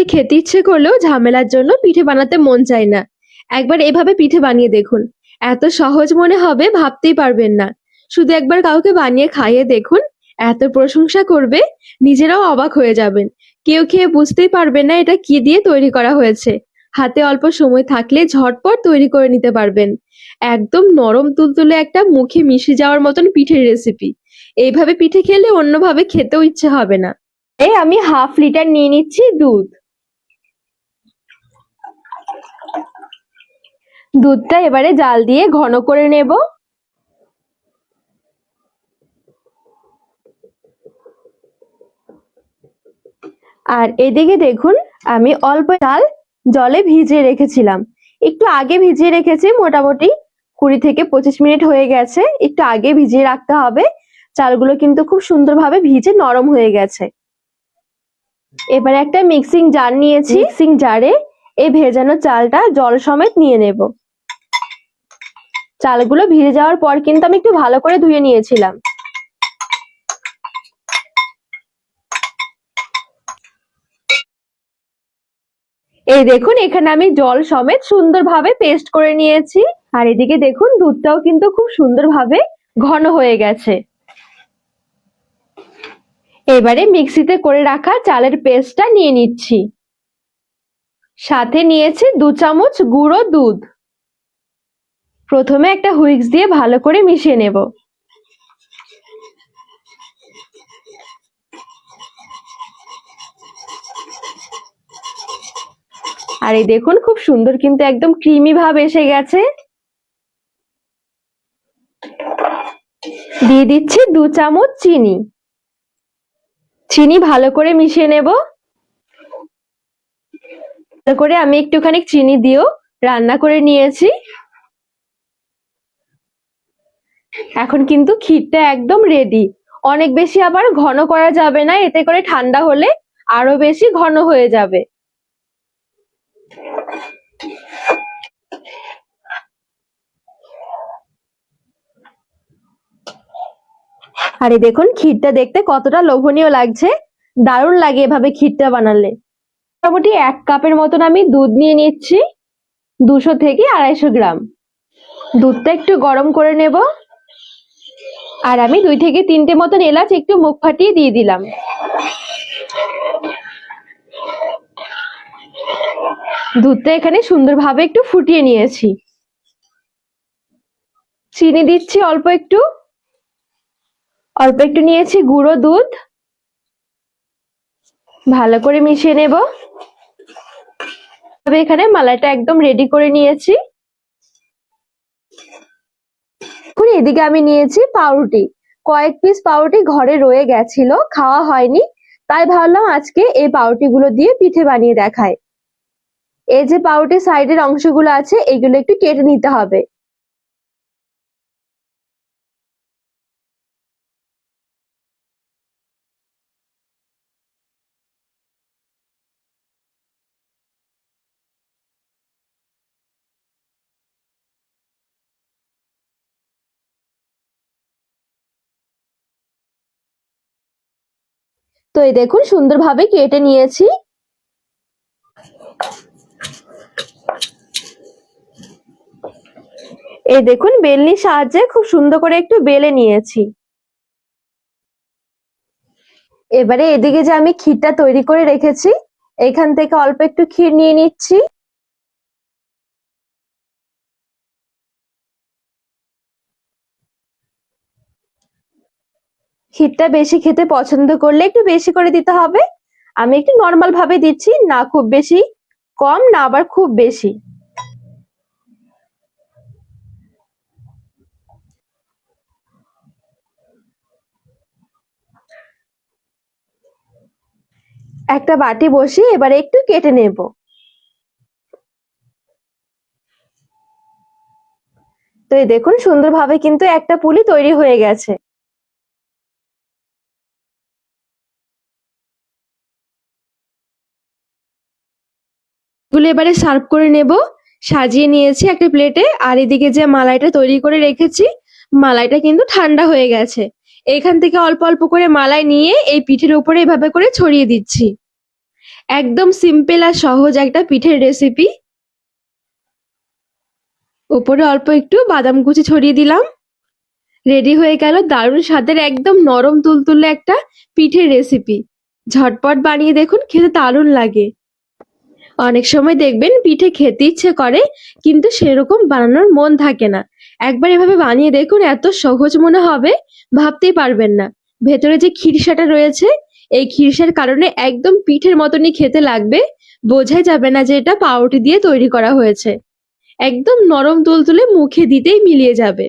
পিঠে খেতে ইচ্ছে করলেও ঝামেলার জন্য পিঠে বানাতে মন চায় না। একবার এভাবে পিঠে বানিয়ে দেখুন। এত সহজ মনে হবে ভাবতেই পারবেন না। শুধু একবার কাউকে বানিয়ে খাইয়ে দেখুন। এত প্রশংসা করবে, নিজেরাও অবাক হয়ে যাবেন। কেউ খেয়ে বুঝতেই পারবেন না এটা কি দিয়ে তৈরি করা হয়েছে। হাতে অল্প সময় থাকলে ঝটপট তৈরি করে নিতে পারবেন। একদম নরম তুলতুলে একটা মুখে মিশে যাওয়ার মতন পিঠের রেসিপি। এইভাবে পিঠে খেলে অন্যভাবে খেতেও ইচ্ছে হবে না। এই আমি 1/2 লিটার নিয়ে নিচ্ছি দুধ। দুধটা এবারে জাল দিয়ে ঘন করে নেব। আর এদিকে দেখুন, আমি অল্প চাল জলে ভিজিয়ে রেখেছিলাম। একটু আগে ভিজিয়ে রেখেছি, মোটামুটি 20 থেকে 25 মিনিট হয়ে গেছে। একটু আগে ভিজিয়ে রাখতে হবে। চালগুলো কিন্তু খুব সুন্দরভাবে ভিজে নরম হয়ে গেছে। এবার একটা মিক্সিং জার নিয়েছি। মিক্সিং জারে এই ভেজানো চালটা জল সমেত নিয়ে নেব। চালগুলো ভিজে যাওয়ার পর কিন্তু আমি একটু ভালো করে ধুয়ে নিয়েছিলাম। এই দেখুন, এখানে আমি জল সমেত সুন্দরভাবে পেস্ট করে নিয়েছি। আর এদিকে দেখুন, দুধটাও কিন্তু খুব সুন্দরভাবে ঘন হয়ে গেছে। এবারে মিক্সিতে করে রাখা চালের পেস্টটা নিয়ে নিচ্ছি। সাথে নিয়েছি 2 চামচ গুঁড়ো দুধ। প্রথমে একটা হুইস্ক দিয়ে ভালো করে মিশিয়ে নেব। আর এই দেখুন, খুব সুন্দর কিন্তু একদম ক্রিমি ভাব এসে গেছে। দিয়ে দিচ্ছি 2 চামচ চিনি। চিনি ভালো করে মিশিয়ে নেব। ভালো করে আমি একটুখানি চিনি দিয়েও রান্না করে নিয়েছি। এখন কিন্তু ক্ষীরটা একদম রেডি। অনেক বেশি আবার ঘন করা যাবে না, এতে করে ঠান্ডা হলে আরো বেশি ঘন হয়ে যাবে। আর এই দেখুন, ক্ষীরটা দেখতে কতটা লোভনীয় লাগছে। দারুণ লাগে এভাবে ক্ষীরটা বানালে। মোটামুটি 1 কাপের মতন আমি দুধ নিয়ে নিচ্ছি, 200 থেকে 250 গ্রাম। দুধটা একটু গরম করে নেব। আর আমি 2 থেকে 3টে মতন এলাচ একটু মুখ ফাটিয়ে দিয়ে দিলাম। দুধটা এখানে সুন্দরভাবে একটু ফুটিয়ে নিয়েছি। চিনি দিচ্ছি অল্প একটু। অল্প একটু নিয়েছি গুঁড়ো দুধ। ভালো করে মিশিয়ে নেব। তবে এখানে মালাইটা একদম রেডি করে নিয়েছি। এদিকে আমি নিয়েছি পাউরুটি। কয়েক পিস পাউরুটি ঘরে রয়ে গেছিল, খাওয়া হয়নি, তাই ভাবলাম আজকে এই পাউরুটি গুলো দিয়ে পিঠে বানিয়ে দেখায়। এই যে পাউরুটির সাইডের অংশগুলো আছে, এগুলো একটু কেটে নিতে হবে। তো এই দেখুন, সুন্দরভাবে কেটে নিয়েছি। এই দেখুন, বেলনির সাহায্যে খুব সুন্দর করে একটু বেলে নিয়েছি। এবারে এদিকে যে আমি ক্ষীরটা তৈরি করে রেখেছি, এখান থেকে অল্প একটু ক্ষীর নিয়ে নিচ্ছি। ক্ষীরটা বেশি খেতে পছন্দ করলে একটু বেশি করে দিতে হবে। আমি একটু নর্মাল ভাবে দিচ্ছি, না খুব বেশি কম, না আবার খুব বেশি। একটা বাটি বসিয়ে এবারে একটু কেটে নেব। তো এই দেখুন, সুন্দরভাবে কিন্তু একটা পুলি তৈরি হয়ে গেছে। এগুলো এবারে সার্ভ করে নেব। সাজিয়ে নিয়েছি একটা প্লেটে। আর এদিকে যে মালাইটা তৈরি করে রেখেছি, মালাইটা কিন্তু ঠান্ডা হয়ে গেছে। এখান থেকে অল্প অল্প করে মালাই নিয়ে এই পিঠের উপরে এভাবে করে ছড়িয়ে দিচ্ছি। একদম সিম্পল আর সহজ একটা পিঠের রেসিপি। ওপরে অল্প একটু বাদাম কুচি ছড়িয়ে দিলাম। রেডি হয়ে গেল দারুণ স্বাদের একদম নরম তুলতুলে একটা পিঠের রেসিপি। ঝটপট বানিয়ে দেখুন, খেতে দারুণ লাগে। অনেক সময় দেখবেন পিঠে খেতে ইচ্ছে করে কিন্তু সেরকম বানানোর মন থাকে না। একবার এভাবে বানিয়ে দেখুন, এত সহজ মনে হবে ভাবতেই পারবেন না। ভেতরে যে খিরসাটা রয়েছে, এই খিরসার কারণে একদম পিঠের মতনই খেতে লাগবে। বোঝাই যাবে না যে এটা পাউরুটি দিয়ে তৈরি করা হয়েছে। একদম নরম তুলতুলে, মুখে দিতেই মিলিয়ে যাবে।